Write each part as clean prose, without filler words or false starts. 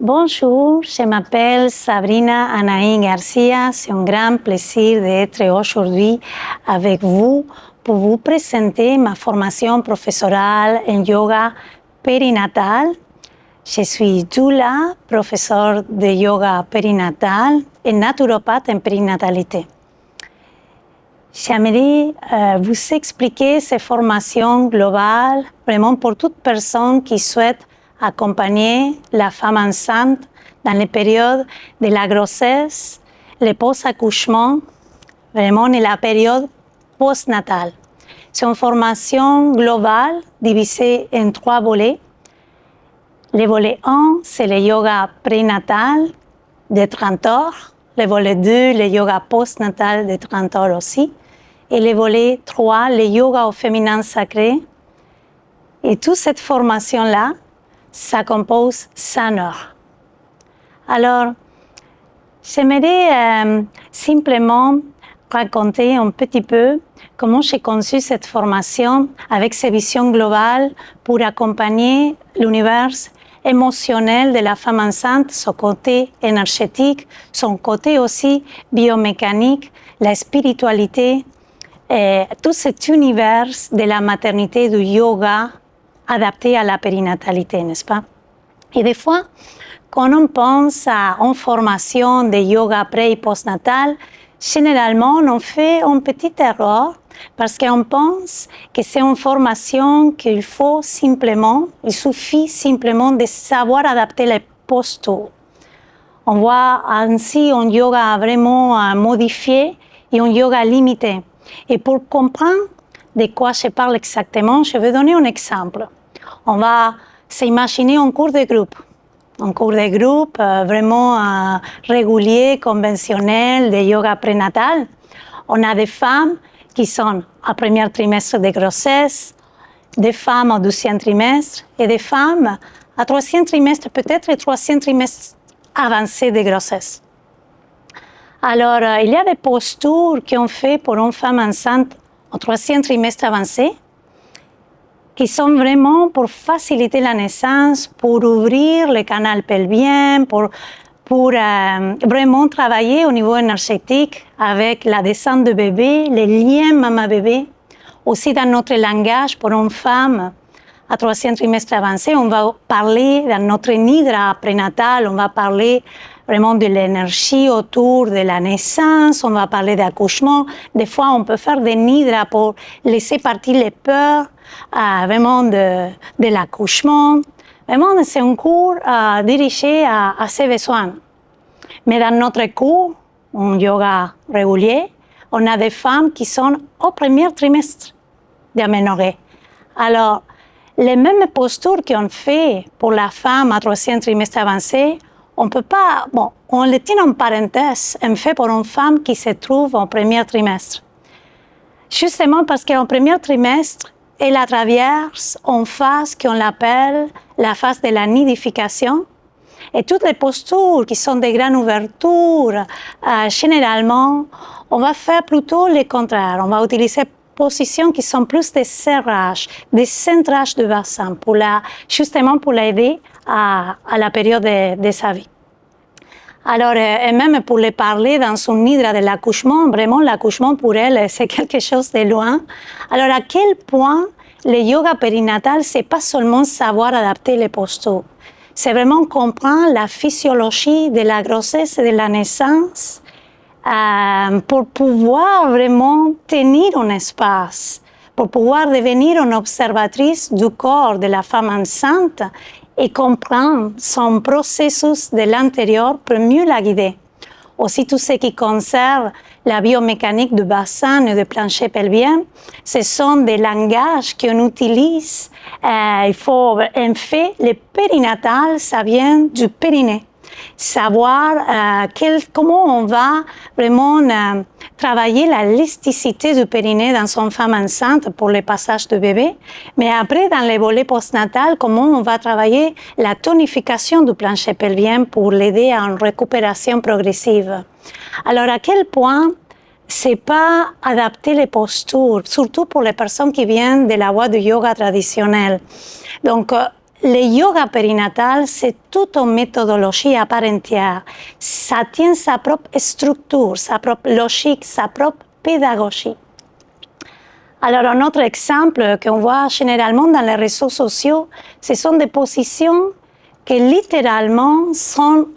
Bonjour, je m'appelle Sabrina Anaï Garcia. C'est un grand plaisir d'être aujourd'hui avec vous pour vous présenter ma formation professorale en yoga périnatal. Je suis doula, professeur de yoga périnatal et naturopathe en périnatalité. J'aimerais vous expliquer ces formations globales vraiment pour toute personne qui souhaite accompagner la femme enceinte dans les périodes de la grossesse, le post-accouchement, vraiment et la période postnatale. C'est une formation globale divisée en 3 volets. Le volet 1, c'est le yoga prénatal de 30 heures. Le volet 2, le yoga postnatal de 30 heures aussi. Et le volet 3, le yoga au féminin sacré. Et toute cette formation-là, ça compose 100 heures. Alors, j'aimerais simplement raconter un petit peu comment j'ai conçu cette formation avec ces visions globales pour accompagner l'univers émotionnel de la femme enceinte, son côté énergétique, son côté aussi biomécanique, la spiritualité, et tout cet univers de la maternité, du yoga adapté à la périnatalité, n'est-ce pas? Et des fois, quand on pense à une formation de yoga pré- et postnatal, généralement, on fait une petite erreur parce qu'on pense que c'est une formation qu'il faut simplement, il suffit simplement de savoir adapter les postures. On voit ainsi un yoga vraiment modifié et un yoga limité. Et pour comprendre de quoi je parle exactement, je vais donner un exemple. On va s'imaginer un cours de groupe. Un cours de groupe vraiment régulier, conventionnel, de yoga prénatal. On a des femmes qui sont au premier trimestre de grossesse, des femmes au deuxième trimestre et des femmes au troisième trimestre, peut-être au troisième trimestre avancé de grossesse. Alors, il y a des postures qu'on fait pour une femme enceinte au troisième trimestre avancé qui sont vraiment pour faciliter la naissance, pour ouvrir le canal pelvien, pour vraiment travailler au niveau énergétique avec la descente de bébé, les liens maman-bébé. Aussi dans notre langage, pour une femme à troisième trimestre avancé, on va parler dans notre nidra prénatal, on va parler vraiment de l'énergie autour de la naissance, on va parler d'accouchement. Des fois, on peut faire des nidras pour laisser partir les peurs vraiment de l'accouchement. Vraiment, c'est un cours dirigé à ces besoins. Mais dans notre cours, un yoga régulier, on a des femmes qui sont au premier trimestre d'aménorrhée. Alors, les mêmes postures qu'on fait pour la femme à troisième trimestre avancé, on peut pas, on les tient en parenthèse, on fait pour une femme qui se trouve au premier trimestre. Justement parce qu'au premier trimestre, elle traverse une phase qu'on appelle la phase de la nidification. Et toutes les postures qui sont des grandes ouvertures, généralement, on va faire plutôt le contraire. On va utiliser positions qui sont plus des serrages, des centrages de bassin, justement pour l'aider à la période de sa vie. Alors, et même pour les parler dans son nidra de l'accouchement, vraiment l'accouchement pour elle, c'est quelque chose de loin. Alors, à quel point le yoga périnatal, c'est pas seulement savoir adapter les postures, c'est vraiment comprendre la physiologie de la grossesse et de la naissance pour pouvoir vraiment tenir un espace, pour pouvoir devenir une observatrice du corps de la femme enceinte et comprendre son processus de l'intérieur pour mieux la guider. Aussi, tout ce qui concerne la biomécanique du bassin et du plancher pelvien, ce sont des langages qu'on utilise. En fait, le périnatal, ça vient du périnée. Savoir comment on va vraiment travailler la l'élasticité du périnée dans une femme enceinte pour le passage de bébé, mais après dans les volets postnatal, comment on va travailler la tonification du plancher pelvien pour l'aider à une récupération progressive. Alors à quel point c'est pas adapter les postures, surtout pour les personnes qui viennent de la voie du yoga traditionnel. Donc le yoga périnatal, c'est toute une méthodologie à part entière. Ça tient sa propre structure, sa propre logique, sa propre pédagogie. Alors, un autre exemple qu'on voit généralement dans les réseaux sociaux, ce sont des positions qui littéralement sont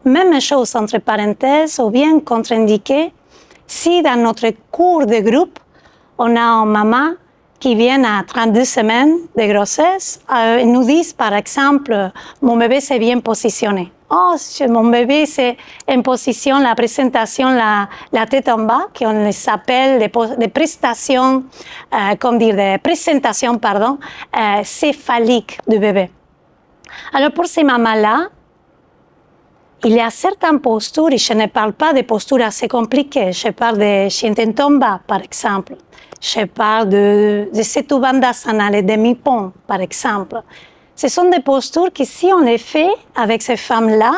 même chose entre parenthèses ou bien contre-indiquées si dans notre cours de groupe, on a une maman qui vient à 32 semaines de grossesse, nous disent par exemple, mon bébé s'est bien positionné. Oh, mon bébé c'est en position, la présentation, la tête en bas, qu'on les appelle des prestations, des présentations, céphaliques du bébé. Alors pour ces mamans-là, il y a certaines postures, et je ne parle pas de postures assez compliquées, je parle de Shinten-Tomba, par exemple. Je parle de Setu Bandhasana, les demi-ponts, par exemple. Ce sont des postures que si on les fait avec ces femmes-là,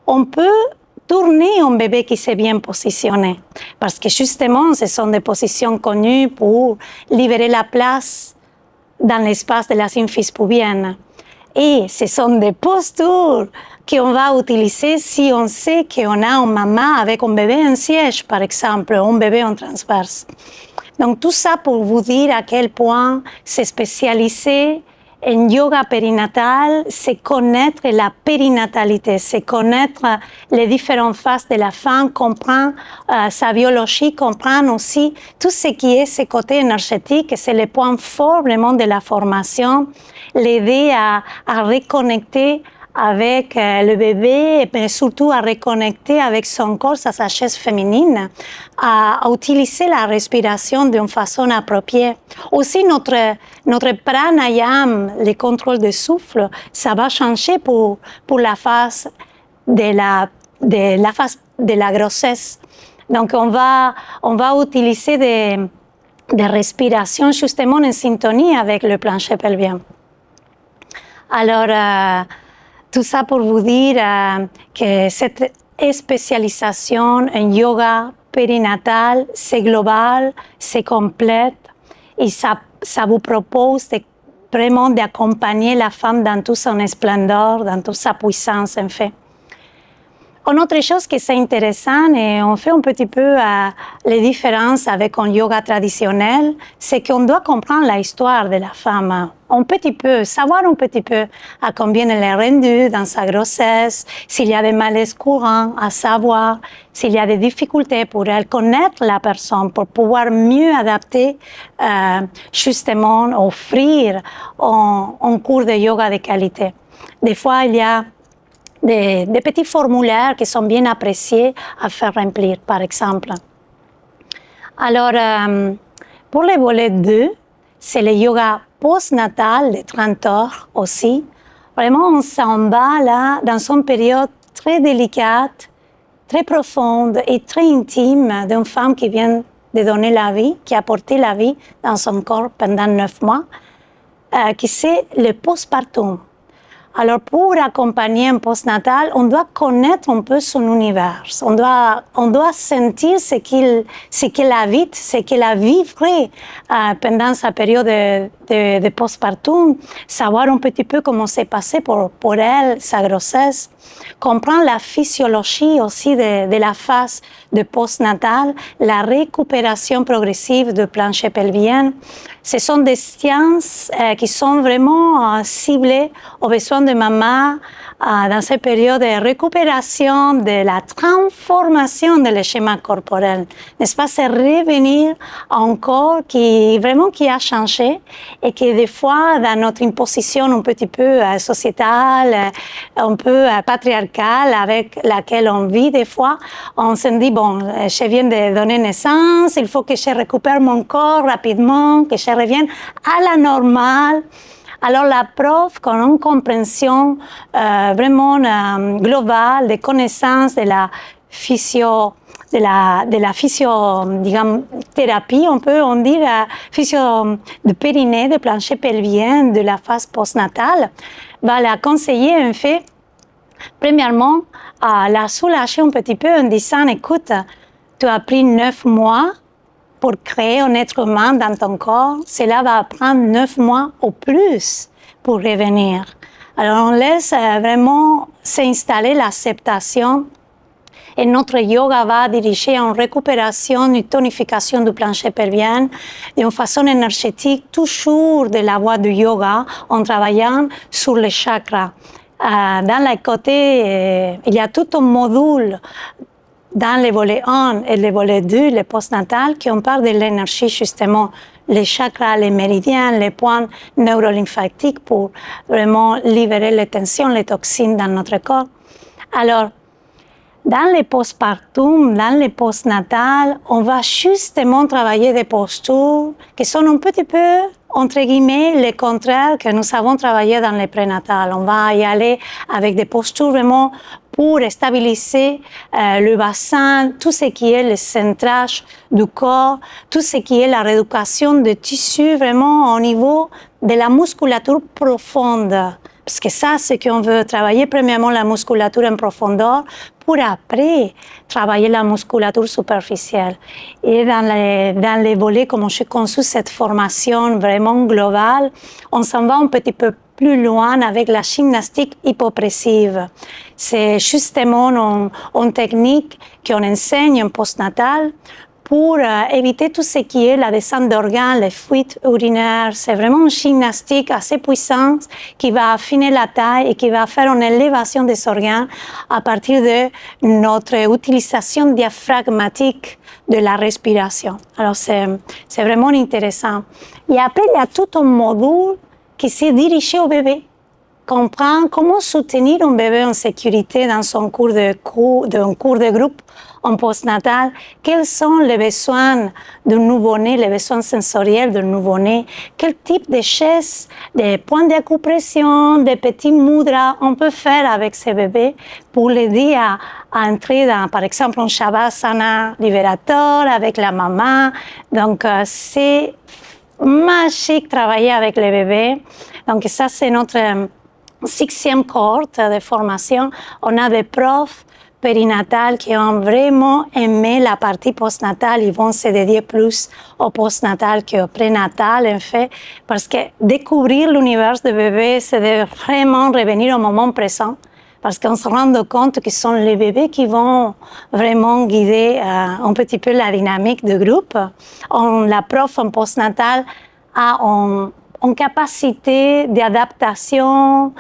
on peut tourner un bébé qui s'est bien positionné. Parce que justement, ce sont des positions connues pour libérer la place dans l'espace de la symphyse pubienne. Et ce sont des postures qu'on va utiliser si on sait qu'on a une maman avec un bébé en siège, par exemple, un bébé en transverse. Donc tout ça pour vous dire à quel point se spécialiser en yoga périnatal, c'est connaître la périnatalité, c'est connaître les différentes phases de la femme, comprendre sa biologie, comprendre aussi tout ce qui est ce côté énergétique, c'est le point fort vraiment de la formation, l'aider à reconnecter avec le bébé, mais surtout à reconnecter avec son corps, sa sagesse féminine, à utiliser la respiration d'une façon appropriée. Aussi, notre pranayama, le contrôle du souffle, ça va changer pour la phase de la grossesse. Donc, on va utiliser des respirations justement en syntonie avec le plancher pelvien. Alors, tout ça pour vous dire que cette spécialisation en yoga périnatal, c'est global, c'est complète et ça vous propose vraiment d'accompagner la femme dans toute son splendeur, dans toute sa puissance en fait. Une autre chose qui est intéressante, et on fait un petit peu les différences avec un yoga traditionnel, c'est qu'on doit comprendre l'histoire de la femme. Un petit peu, savoir un petit peu à combien elle est rendue dans sa grossesse, s'il y a des malaises courants à savoir, s'il y a des difficultés pour elle, connaître la personne pour pouvoir mieux adapter, justement, offrir un cours de yoga de qualité. Des fois, il y a des petits formulaires qui sont bien appréciés à faire remplir, par exemple. Alors, pour le volet 2, c'est le yoga postnatal de 30 heures aussi. Vraiment, on s'en va là dans une période très délicate, très profonde et très intime d'une femme qui vient de donner la vie, qui a porté la vie dans son corps pendant 9 mois, qui c'est le postpartum. Alors, pour accompagner un postnatal, on doit connaître un peu son univers. On doit sentir ce qu'elle habite, ce qu'elle a vécu pendant sa période de postpartum, savoir un petit peu comment s'est passé pour elle, sa grossesse, comprendre la physiologie aussi de la phase de postnatal, la récupération progressive du plancher pelvien. Ce sont des sciences qui sont vraiment ciblées aux besoins de maman dans cette période de récupération, de la transformation de le schéma corporel. N'est-ce pas? C'est revenir à un corps qui a changé et qui des fois, dans notre imposition un petit peu sociétale, un peu patriarcale avec laquelle on vit des fois, on se dit, bon, je viens de donner naissance, il faut que je récupère mon corps rapidement, que je revienne à la normale. Alors la prof, qu'on a une compréhension vraiment globale des connaissances de la physio, digamos, thérapie, on dit la physio de périnée, de plancher pelvien, de la phase postnatale, va la conseiller en fait, premièrement, à la soulager un petit peu en disant, écoute, tu as pris 9 mois pour créer un être humain dans ton corps, cela va prendre 9 mois ou plus pour revenir. Alors on laisse vraiment s'installer l'acceptation et notre yoga va diriger en récupération, une tonification du plancher pelvien d'une façon énergétique, toujours de la voie du yoga, en travaillant sur les chakras. Dans le côté, il y a tout un module dans les volets 1 et les volets 2, les postnatales, qui on parle de l'énergie justement, les chakras, les méridiens, les points neurolymphatiques pour vraiment libérer les tensions, les toxines dans notre corps. Alors, dans les postpartum, dans les postnatales, on va justement travailler des postures qui sont un petit peu, entre guillemets, les contraires que nous avons travaillé dans les prénatales. On va y aller avec des postures vraiment pour stabiliser le bassin, tout ce qui est le centrage du corps, tout ce qui est la rééducation des tissus, vraiment au niveau de la musculature profonde. Parce que ça, c'est qu'on veut travailler premièrement la musculature en profondeur pour après travailler la musculature superficielle. Et dans les volets, comme j'ai conçu cette formation vraiment globale, on s'en va un petit peu plus loin avec la gymnastique hypopressive. C'est justement une technique qu'on enseigne en postnatal pour éviter tout ce qui est la descente d'organes, les fuites urinaires. C'est vraiment une gymnastique assez puissante qui va affiner la taille et qui va faire une élévation des organes à partir de notre utilisation diaphragmatique de la respiration. Alors, c'est vraiment intéressant. Et après, il y a tout un module qui s'est dirigé au bébé. Comprendre comment soutenir un bébé en sécurité dans son cours de groupe en postnatal, quels sont les besoins du nouveau-né, les besoins sensoriels du nouveau-né, quel type de chaises, des points d'acupression, des petits mudras on peut faire avec ces bébés pour l'aider à entrer dans, par exemple, un shavasana libérateur avec la maman. Donc, c'est magique travailler avec les bébés. Donc, ça, c'est notre 6e cohorte de formation. On a des profs périnatales qui ont vraiment aimé la partie postnatale. Ils vont se dédier plus au postnatal qu'au prénatal, en fait, parce que découvrir l'univers du bébé, c'est de vraiment revenir au moment présent, parce qu'on se rend compte que ce sont les bébés qui vont vraiment guider un petit peu la dynamique du groupe. La prof en postnatal a une capacité d'adaptation,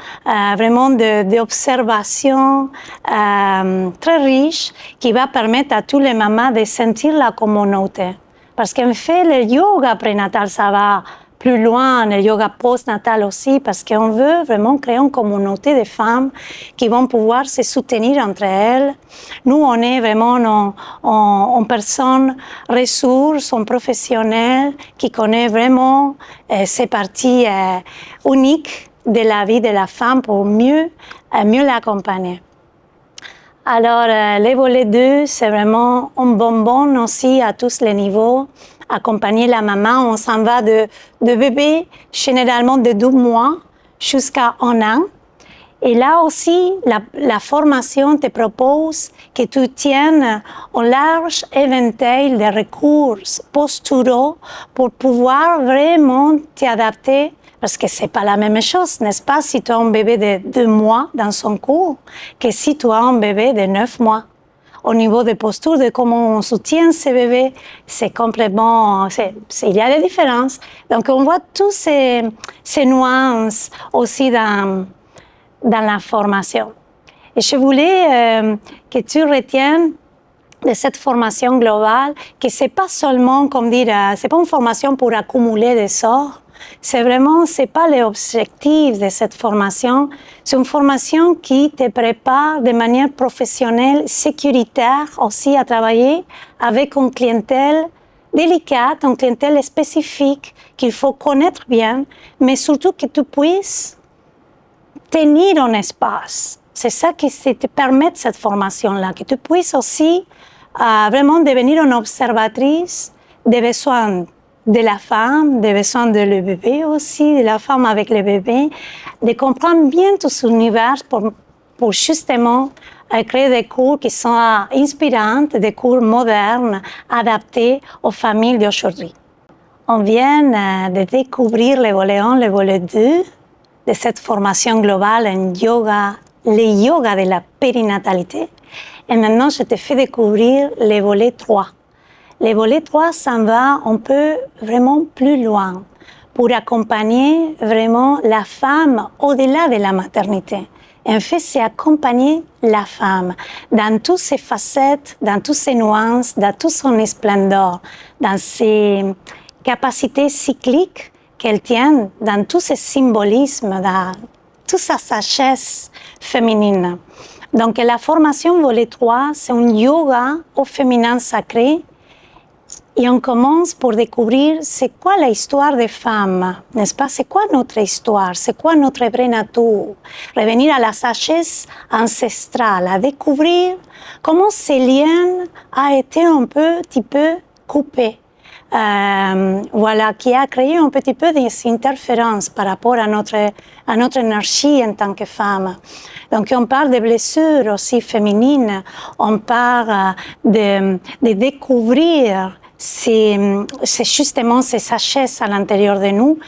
vraiment d'observation très riche qui va permettre à tous les mamans de sentir la communauté. Parce qu'en fait, le yoga prénatal, ça va plus loin, le yoga postnatal aussi, parce qu'on veut vraiment créer une communauté de femmes qui vont pouvoir se soutenir entre elles. Nous, on est vraiment en personne ressources, en professionnel qui connaît vraiment ces parties uniques de la vie de la femme pour mieux l'accompagner. Alors, les volets 2, c'est vraiment un bonbon aussi à tous les niveaux. Accompagner la maman, on s'en va de bébé, généralement de 2 mois jusqu'à 1 an. Et là aussi, la formation te propose que tu tiennes un large éventail de recours posturaux pour pouvoir vraiment t'adapter. Parce que c'est pas la même chose, n'est-ce pas, si tu as un bébé de 2 mois dans son cou, que si tu as un bébé de 9 mois. Au niveau des postures, de comment on soutient ces bébés, c'est complètement, il y a des différences. Donc on voit tous ces nuances aussi dans la formation. Et je voulais que tu retiennes de cette formation globale que c'est pas seulement, comme dire, c'est pas une formation pour accumuler des sorts. C'est pas l'objectif de cette formation. C'est une formation qui te prépare de manière professionnelle, sécuritaire aussi à travailler avec une clientèle délicate, une clientèle spécifique qu'il faut connaître bien, mais surtout que tu puisses tenir un espace. C'est ça qui te permet cette formation-là, que tu puisses aussi vraiment devenir une observatrice des besoins de la femme, des besoins de le bébé aussi, de la femme avec le bébé, de comprendre bien tout son univers pour justement créer des cours qui sont inspirants, des cours modernes, adaptés aux familles d'aujourd'hui. On vient de découvrir le volet 1, le volet 2 de cette formation globale en yoga, le yoga de la périnatalité. Et maintenant, je te fais découvrir le volet 3. Le volet 3 s'en va un peu vraiment plus loin pour accompagner vraiment la femme au-delà de la maternité. En fait, c'est accompagner la femme dans toutes ses facettes, dans toutes ses nuances, dans toute son splendeur, dans ses capacités cycliques qu'elle tient, dans tous ses symbolismes, dans toute sa sagesse féminine. Donc, la formation volet 3, c'est un yoga au féminin sacré. Et on commence pour découvrir c'est quoi l'histoire des femmes, n'est-ce pas? C'est quoi notre histoire? C'est quoi notre vraie nature? Revenir à la sagesse ancestrale, à découvrir comment ces liens ont été un petit peu coupés. Voilà, qui a créé un petit peu des interférences par rapport à notre énergie en tant que femme. Donc, on parle de blessures aussi féminines, on parle de découvrir c'est justement ces sagesse à l'intérieur de nous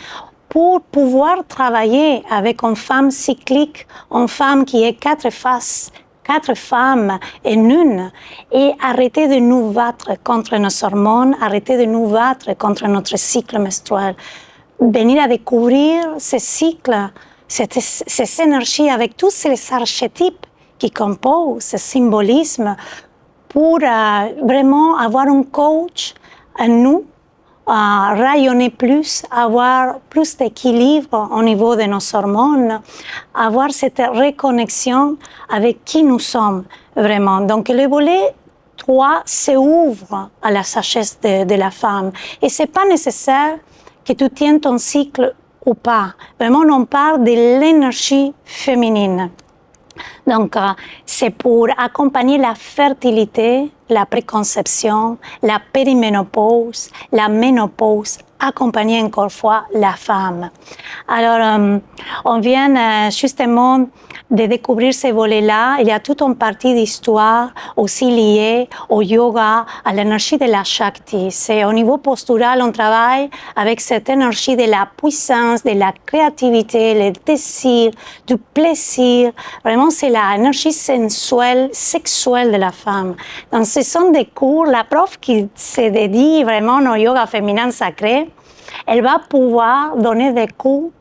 pour pouvoir travailler avec une femme cyclique, une femme qui est quatre faces, 4 femmes en une, et arrêter de nous battre contre nos hormones, arrêter de nous battre contre notre cycle menstruel. Venir à découvrir ces cycles, ces énergies avec tous ces archétypes qui composent ce symbolisme pour vraiment avoir un coach à nous, rayonner plus, avoir plus d'équilibre au niveau de nos hormones, avoir cette reconnexion avec qui nous sommes vraiment. Donc le volet 3 s'ouvre à la sagesse de la femme. Et ce n'est pas nécessaire que tu tiennes ton cycle ou pas. Vraiment, on parle de l'énergie féminine. Donc, c'est pour accompagner la fertilité, la préconception, la périménopause, la ménopause, accompagner encore une fois la femme. Alors, on vient justement de découvrir ces volets-là. Il y a toute une partie d'histoire aussi liée au yoga, à l'énergie de la Shakti. C'est au niveau postural, on travaille avec cette énergie de la puissance, de la créativité, le désir, du plaisir. Vraiment, c'est l'énergie sensuelle, sexuelle de la femme. Donc, ce sont des cours, la prof qui se dédie vraiment au yoga féminin sacré, elle va pouvoir donner des cours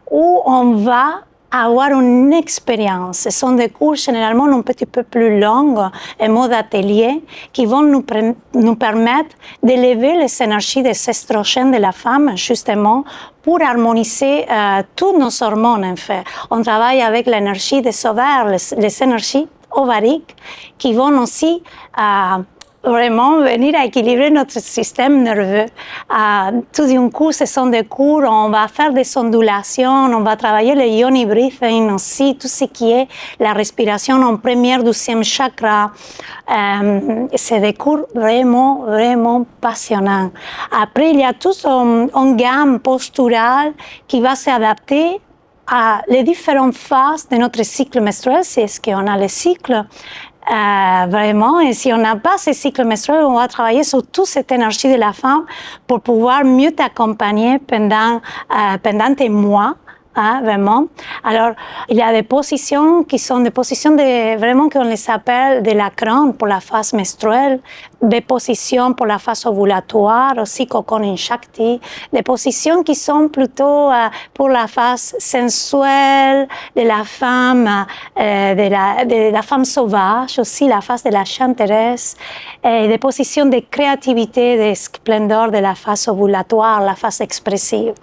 où on va avoir une expérience. Ce sont des cours généralement un petit peu plus longs, en mode atelier, qui vont nous permettre d'élever les énergies des estrogènes de la femme, justement, pour harmoniser toutes nos hormones, en fait. On travaille avec l'énergie des ovaires, les énergies ovariques, qui vont aussi vraiment venir à équilibrer notre système nerveux. Tout d'un coup, ce sont des cours, on va faire des ondulations, on va travailler le yoni breathing aussi, tout ce qui est la respiration en premier, deuxième chakra. C'est des cours vraiment, vraiment passionnants. Après, il y a toute une gamme posturale qui va s'adapter à les différentes phases de notre cycle menstruel, c'est ce qu'on a le cycle. Vraiment, et si on n'a pas ce cycle menstruel, on va travailler sur toute cette énergie de la femme pour pouvoir mieux t'accompagner pendant tes mois. Vraiment. Alors, il y a des positions qui sont des positions vraiment qu'on les appelle de la crâne pour la phase menstruelle, des positions pour la phase ovulatoire, aussi cocon in Shakti, des positions qui sont plutôt pour la phase sensuelle de la femme, de la femme sauvage, aussi la phase de la chanteresse, et des positions de créativité, de splendeur de la phase ovulatoire, la phase expressive.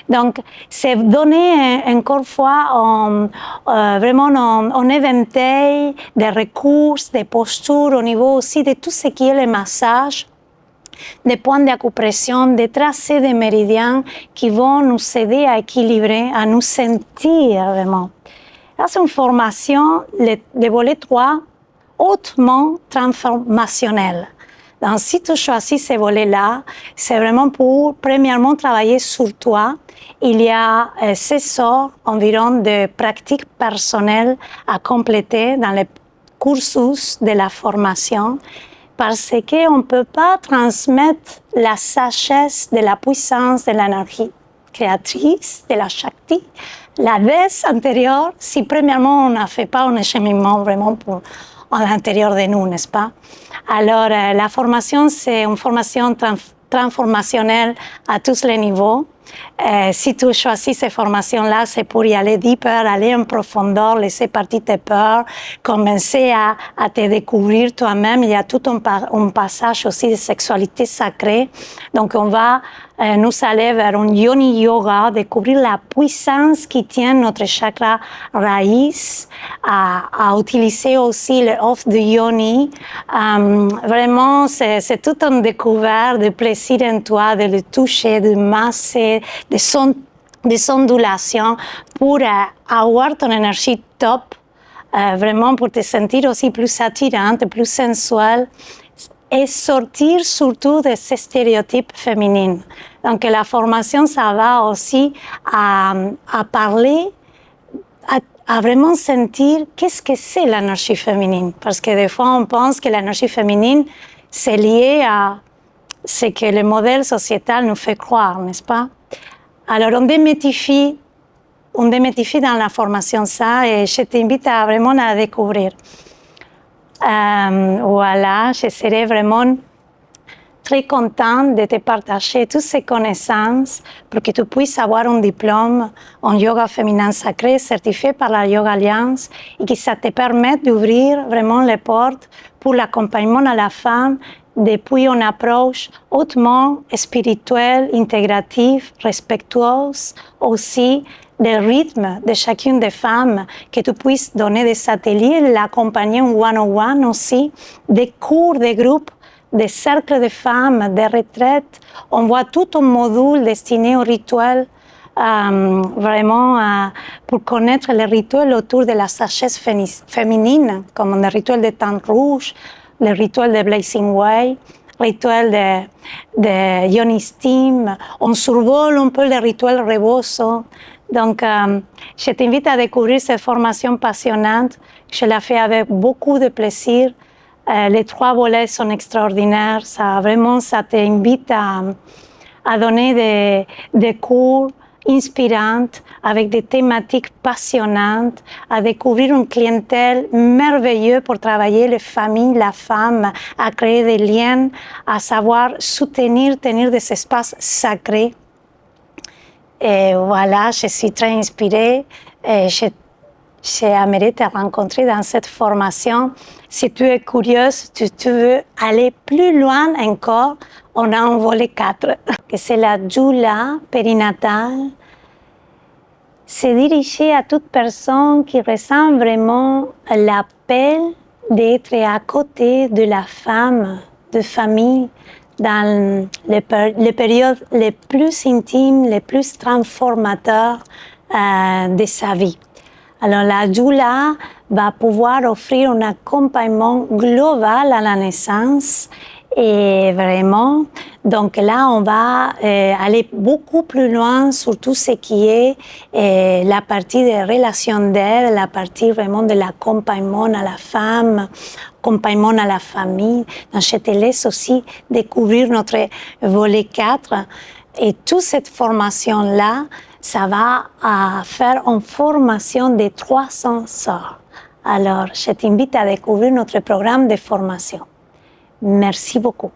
Donc, c'est donné encore une fois vraiment un éventail de recours, de postures au niveau aussi de tout ce qui est le massage, des points d'acupression, des tracés de méridiens qui vont nous aider à équilibrer, à nous sentir vraiment. Là, c'est une formation, le volet 3, hautement transformationnelle. Donc, si tu choisis ces volets-là, c'est vraiment pour, premièrement, travailler sur toi. Il y a 16 heures environ de pratiques personnelles à compléter dans le cursus de la formation parce qu'on ne peut pas transmettre la sagesse de la puissance de l'énergie créatrice, de la Shakti, la baisse intérieure si premièrement on ne fait pas un cheminement vraiment pour à l'intérieur de nous, n'est-ce pas? Alors, la formation, c'est une formation transformationnelle à tous les niveaux. Si tu choisis ces formations-là, c'est pour y aller deeper, aller en profondeur, laisser partir tes peurs, commencer à te découvrir toi-même. Il y a tout un passage aussi de sexualité sacrée. Donc, on va nous aller vers un yoni yoga, découvrir la puissance qui tient notre chakra raïs, à utiliser aussi le off de yoni. Vraiment, c'est tout une découverte de plaisir en toi, de le toucher, de masser, des ondulations pour avoir ton énergie top, vraiment pour te sentir aussi plus attirante, plus sensuelle et sortir surtout de ces stéréotypes féminins. Donc la formation, ça va aussi à parler, à vraiment sentir qu'est-ce que c'est l'énergie féminine. Parce que des fois, on pense que l'énergie féminine, c'est lié à ce que le modèle sociétal nous fait croire, n'est-ce pas? Alors, on démystifie dans la formation ça et je t'invite à vraiment à découvrir. Voilà, je serai vraiment très contente de te partager toutes ces connaissances pour que tu puisses avoir un diplôme en yoga féminin sacré certifié par la Yoga Alliance et que ça te permette d'ouvrir vraiment les portes pour l'accompagnement à la femme depuis une approche hautement spirituelle, intégrative, respectueuse aussi des rythmes de chacune des femmes, que tu puisses donner des ateliers, l'accompagner en one-on-one aussi, des cours, des groupes, des cercles de femmes, des retraites. On voit tout un module destiné au rituel, vraiment pour connaître les rituels autour de la sagesse féminine, comme le rituel de Tente Rouge, le rituel de Blazing Way, le rituel de Yoni Steam. On survole un peu le rituel Rebozo. Donc, je t'invite à découvrir cette formation passionnante. Je la fais avec beaucoup de plaisir. Les 3 volets sont extraordinaires. Ça t'invite à donner des cours inspirants avec des thématiques passionnantes, à découvrir une clientèle merveilleuse pour travailler les familles, la femme, à créer des liens, à savoir tenir des espaces sacrés. Et voilà, je suis très inspirée et j'aimerais te rencontrer dans cette formation. Si tu es curieuse, tu veux aller plus loin encore, on a un volet 4, que c'est la doula périnatale. C'est dirigé à toute personne qui ressent vraiment l'appel d'être à côté de la femme, de famille, dans les périodes les plus intimes, les plus transformateurs de sa vie. Alors la doula va pouvoir offrir un accompagnement global à la naissance et vraiment, donc là on va aller beaucoup plus loin sur tout ce qui est la partie des relations d'aide, la partie vraiment de l'accompagnement à la femme, accompagnement à la famille. Donc je te laisse aussi découvrir notre volet 4 et toute cette formation-là, ça va faire une formation de 300 heures. Alors, je t'invite à découvrir notre programme de formation. Merci beaucoup.